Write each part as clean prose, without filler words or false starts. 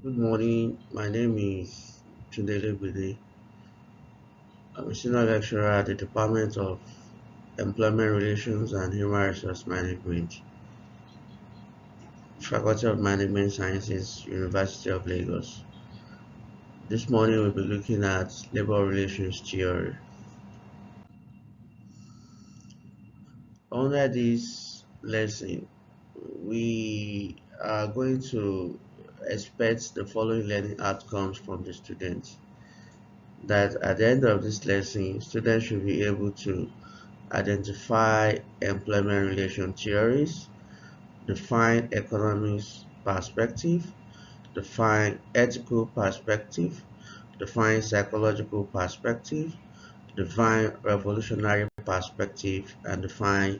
Good morning. My name is Chundele Bide. I'm a senior lecturer at the Department of Employment Relations and Human Resource Management, Faculty of Management Sciences, University of Lagos. This morning we'll be looking at labor relations theory. Under this lesson, we are going to expect the following learning outcomes from the students. That at the end of this lesson, students should be able to identify employment relation theories, define economics perspective, define ethical perspective, define psychological perspective, define revolutionary perspective, and define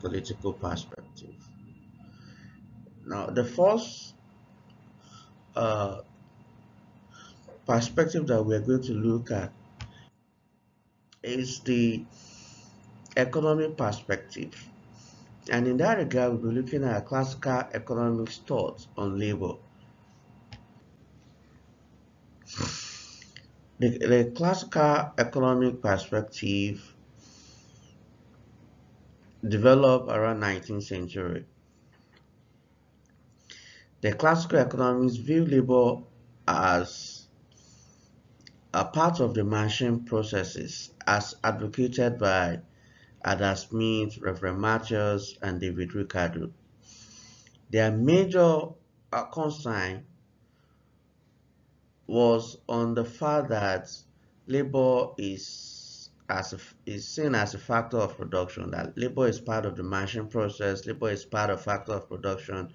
political perspective. Now, the first uh, perspective that we're going to look at is the economic perspective. And in that regard, we'll be looking at classical economics thoughts on labor. The classical economic perspective developed around 19th century. The classical economists view labor as a part of the machine processes as advocated by Adam Smith, Reverend Matthews, and David Ricardo. Their major concern was on the fact that labor is seen as a factor of production, that labor is part of the machine process, labor is part of factor of production,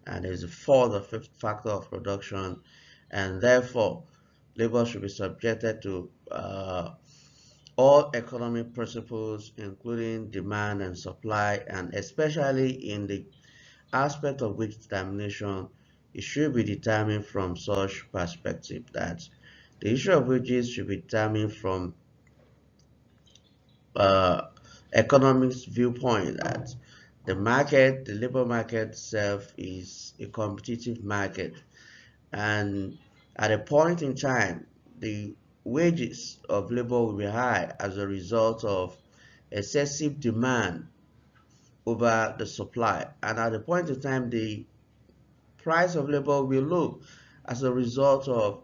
and is a fourth or fifth factor of production, and therefore labor should be subjected to all economic principles, including demand and supply, and especially in the aspect of wage determination, it should be determined from such perspective that the issue of wages should be determined from uh, economics viewpoint, that the labor market itself is a competitive market, and at a point in time, the wages of labor will be high as a result of excessive demand over the supply, and at a point in time, the price of labor will low as a result of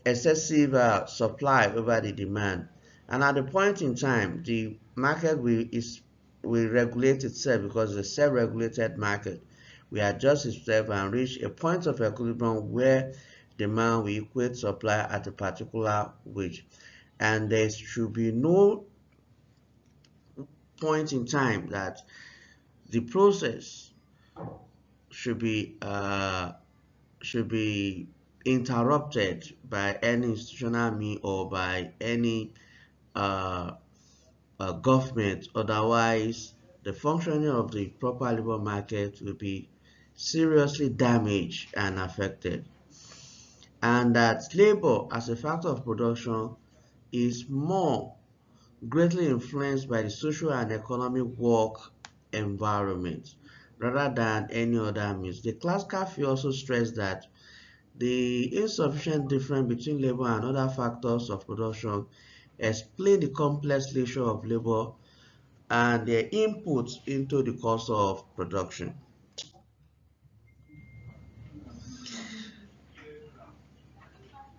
excessive supply over the demand. And at the point in time, the market will regulate itself because it's a self-regulated market. We adjust itself and reach a point of equilibrium where demand will equate supply at a particular wage. And there should be no point in time that the process should be uh, should be interrupted by any institutional means or by any uh, government. Otherwise, the functioning of the proper labor market will be seriously damaged and affected. And that labor as a factor of production is more greatly influenced by the social and economic work environment rather than any other means. The classical view also stressed that the insufficient difference between labor and other factors of production explain the complex nature of labor and their input into the cost of production.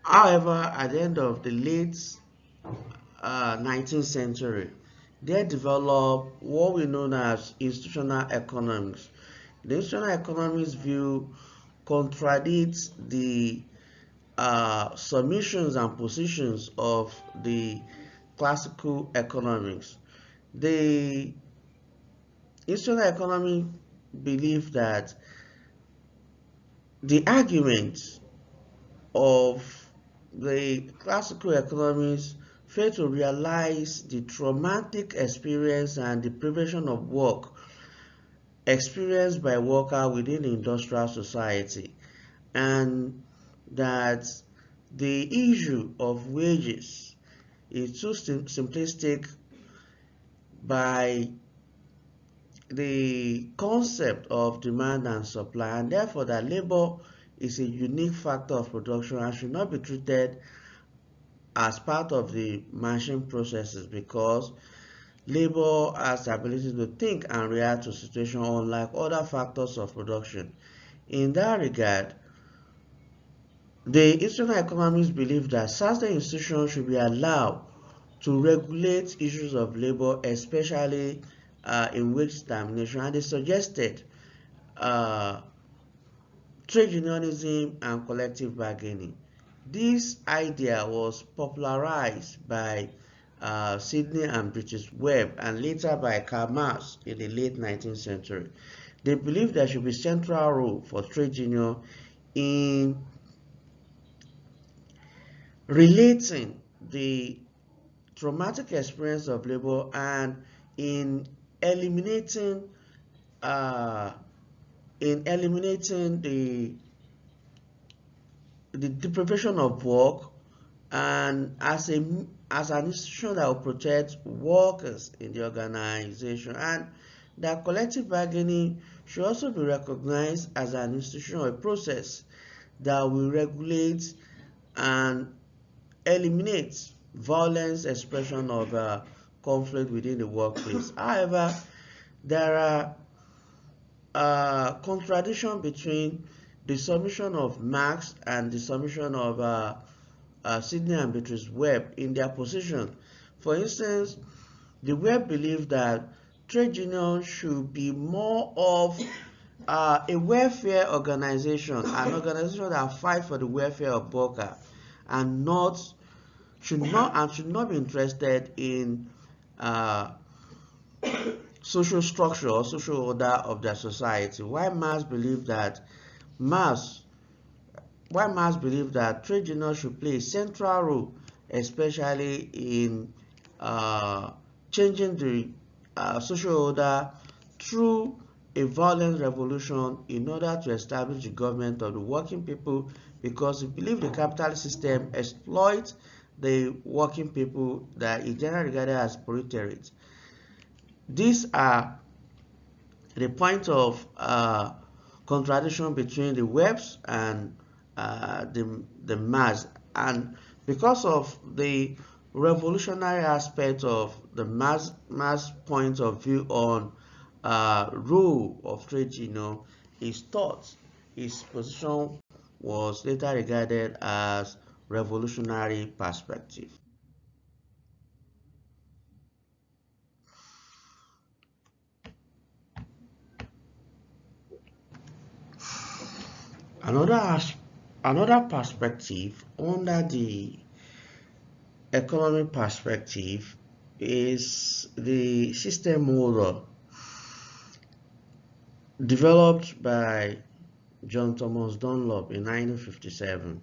However, at the end of the late 19th century, they developed what we know as institutional economics. The institutional economics view contradicts the submissions and positions of the classical economics. The institutional economic believe that the argument of the classical economists fail to realize the traumatic experience and deprivation of work experienced by workers within the industrial society, and that the issue of wages is too simplistic by the concept of demand and supply, and therefore that labor is a unique factor of production and should not be treated as part of the machine processes because labor has the ability to think and react to situations unlike other factors of production. In that regard, the institutional economists believe that certain institutions should be allowed to regulate issues of labor, especially in wage determination, and they suggested uh, trade unionism and collective bargaining. This idea was popularized by Sidney and British Webb and later by Karl Marx in the late 19th century. They believe there should be central role for trade union in relating the traumatic experience of labor and in eliminating uh, the deprivation of work and as an institution that will protect workers in the organization, and that collective bargaining should also be recognized as an institution or a process that will regulate and eliminate violence expression of conflict within the workplace. However, there are contradiction between the submission of Marx and the submission of Sidney and Beatrice Webb in their position. For instance, the Webb believed that trade unions should be more of a welfare organization, an organization that fights for the welfare of workers, and should not be interested in uh, social structure or social order of their society. Marx why Marx believed that trade unions should play a central role, especially in uh, changing the social order through a violent revolution in order to establish the government of the working people, because he believed the capitalist system exploits the working people that is generally regarded as proletariat. These are the point of contradiction between the Webbs and the Marx, and because of the revolutionary aspect of the Marx point of view on rule of trade, his thoughts, his position was later regarded as revolutionary perspective. Another another perspective under the economic perspective is the system model developed by John Thomas Dunlop in 1957.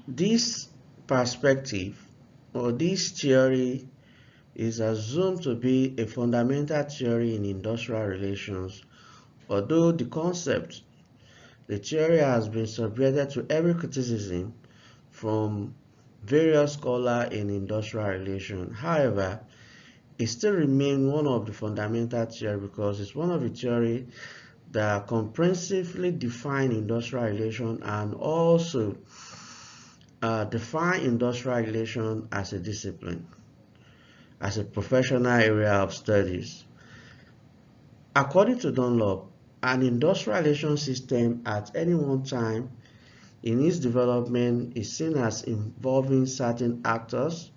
This perspective or this theory is assumed to be a fundamental theory in industrial relations, although the theory has been subjected to every criticism from various scholars in industrial relations. However, it still remains one of the fundamental theories because it's one of the theories that comprehensively define industrial relations and also define industrial relations as a discipline, as a professional area of studies. According to Dunlop, an industrial relation system at any one time in its development is seen as involving certain actors,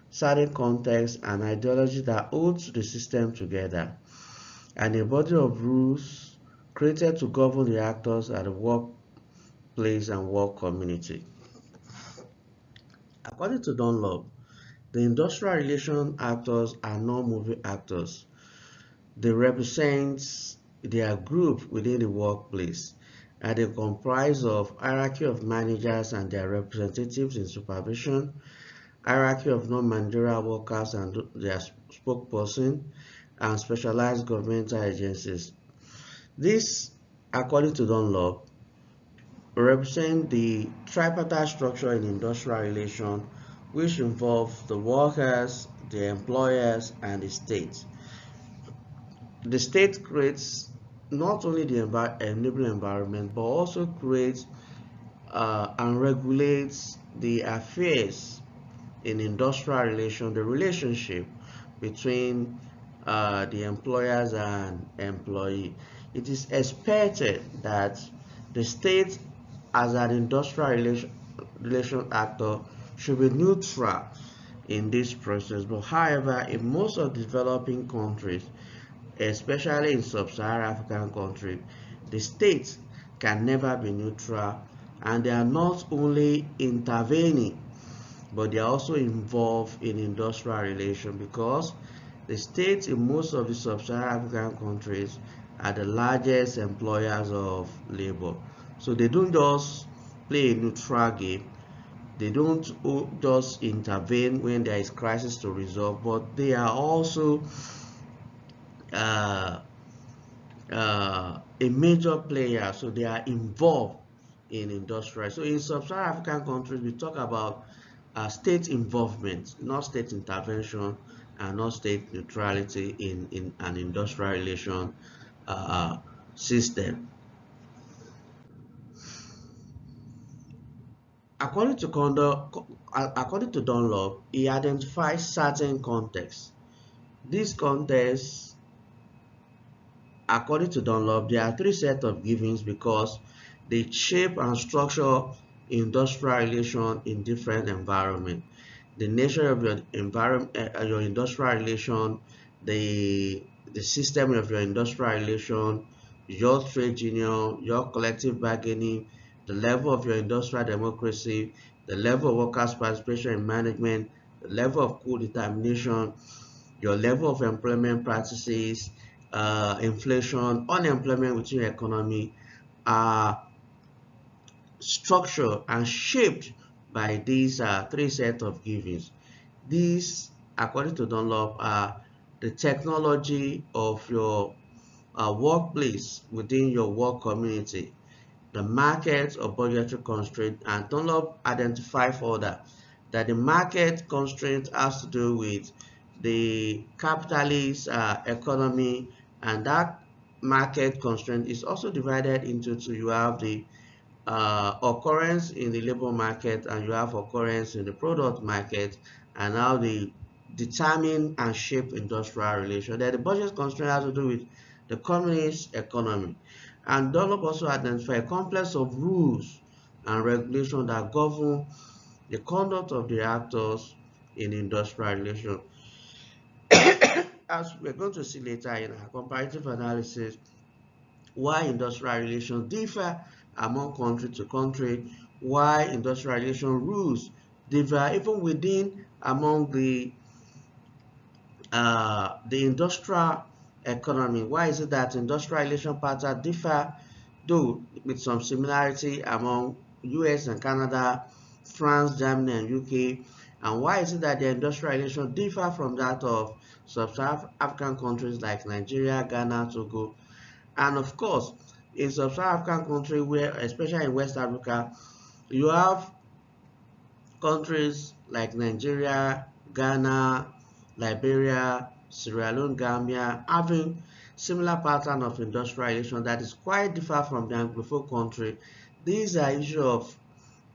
certain contexts, and ideology that holds the system together, and a body of rules created to govern the actors at the workplace and work community. According to Dunlop, the industrial relation actors are non-moving actors. They represent their group within the workplace, and they comprise of hierarchy of managers and their representatives in supervision, hierarchy of non-managerial workers and their spokesperson, and specialized governmental agencies. This, according to Dunlop, represent the tripartite structure in industrial relation, which involves the workers, the employers, and the state. The state creates not only the enabling environment, but also creates and regulates the affairs in industrial relation, the relationship between the employers and employee. It is expected that the state, as an industrial relation actor, should be neutral in this process. But however, in most of developing countries, especially in sub-Saharan African countries, the states can never be neutral, and they are not only intervening, but they are also involved in industrial relations, because the states in most of the sub-Saharan African countries are the largest employers of labor. So they don't just play a neutral game. They don't just intervene when there is crisis to resolve, but they are also uh, a major player. So they are involved in industrial. So in sub-Saharan African countries, we talk about state involvement, not state intervention, and not state neutrality in an industrial relation uh, system. According to according to Dunlop, he identifies certain contexts. These contexts, according to Dunlop, there are three sets of givens because they shape and structure industrial relation in different environments. The nature of your environment, your industrial relation, the system of your industrial relation, your trade union, your collective bargaining, the level of your industrial democracy, the level of workers' participation in management, the level of co-determination, your level of employment practices, inflation, unemployment within your economy are structured and shaped by these three sets of givens. These, according to Dunlop, are the technology of your workplace within your work community, the market or budgetary constraint, and Dunlop identify further that the market constraint has to do with the capitalist economy, and that market constraint is also divided into two. You have the occurrence in the labor market and you have occurrence in the product market, and how they determine and shape industrial relations. Then the budget constraint has to do with the communist economy. And Dunlop also identified a complex of rules and regulations that govern the conduct of the actors in industrial relations. As we're going to see later in our comparative analysis, why industrial relations differ among country to country, why industrial relation rules differ even within among the industrial economy. Why is it that industrial relation patterns differ, though with some similarity among US and Canada, France, Germany, and UK? And why is it that the industrial relations differ from that of sub-Saharan African countries like Nigeria, Ghana, Togo? And of course, in sub-Saharan African country, where especially in West Africa, you have countries like Nigeria, Ghana, Liberia, Sierra Leone, Gambia, having similar pattern of industrialization that is quite different from the Anglophone country. These are issues of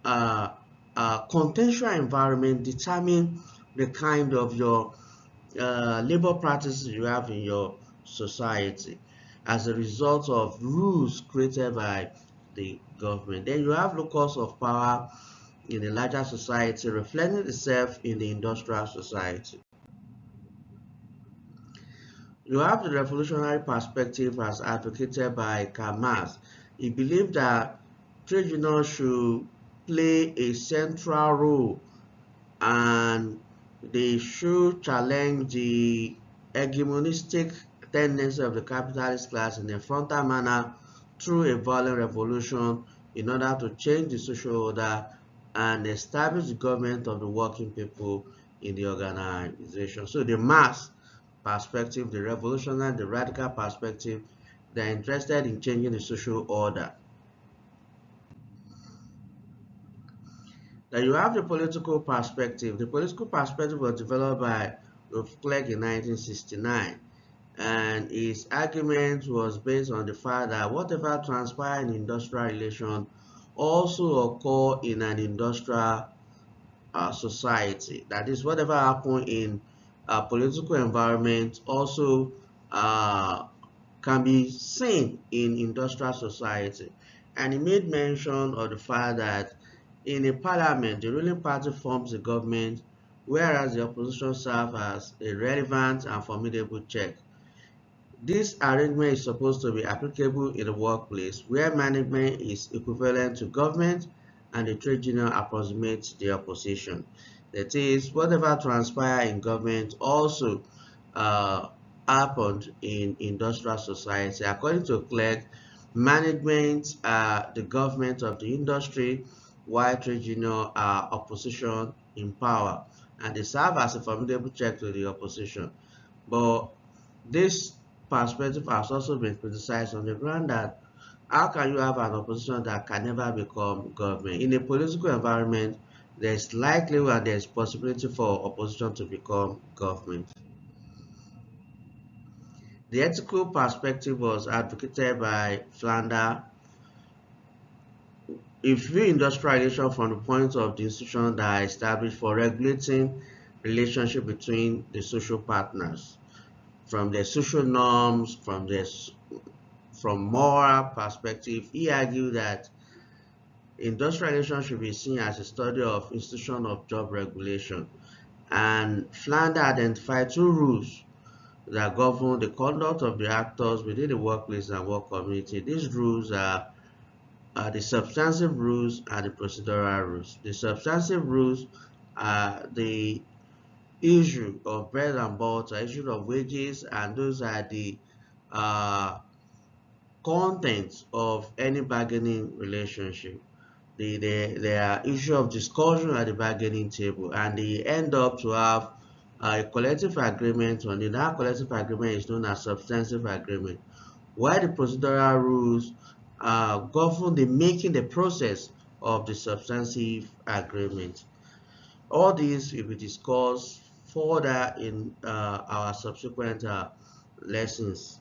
uh, contextual environment determine the kind of your labor practices you have in your society as a result of rules created by the government. Then you have locus of power in the larger society reflecting itself in the industrial society. You have the revolutionary perspective as advocated by Karl Marx. He believed that trade unions should play a central role, and they should challenge the hegemonistic tendency of the capitalist class in a frontal manner through a violent revolution in order to change the social order and establish the government of the working people in the organization. So the mass perspective, the revolutionary, the radical perspective, they're interested in changing the social order. Then you have the political perspective. The political perspective was developed by Rolf Clegg in 1969. And his argument was based on the fact that whatever transpires in industrial relation also occur in an industrial society. That is, whatever happen in a political environment also uh, can be seen in industrial society. And he made mention of the fact that in a parliament, the ruling party forms the government, whereas the opposition serves as a relevant and formidable check. This arrangement is supposed to be applicable in the workplace where management is equivalent to government and the trade union approximates the opposition. That is, whatever transpires in government also uh, happened in industrial society. According to Clegg, management are the government of the industry, while trade union are opposition in power, and they serve as a formidable check to the opposition. But this perspective has also been criticized on the ground that how can you have an opposition that can never become government? In a political environment, there's likelihood and there's possibility for opposition to become government. The ethical perspective was advocated by Flander. If view industrialization from the point of the institutions that are established for regulating relationship between the social partners, from their social norms, from moral perspective, he argued that industrialization should be seen as a study of institution of job regulation. And Flander identified two rules that govern the conduct of the actors within the workplace and work community. These rules are the substantive rules and the procedural rules. The substantive rules are the issue of bread and butter, issue of wages, and those are the uh, contents of any bargaining relationship. They are issue of discussion at the bargaining table, and they end up to have a collective agreement on it. That collective agreement is known as substantive agreement, while the procedural rules govern the making the process of the substantive agreement. All these will be discussed further in our subsequent lessons.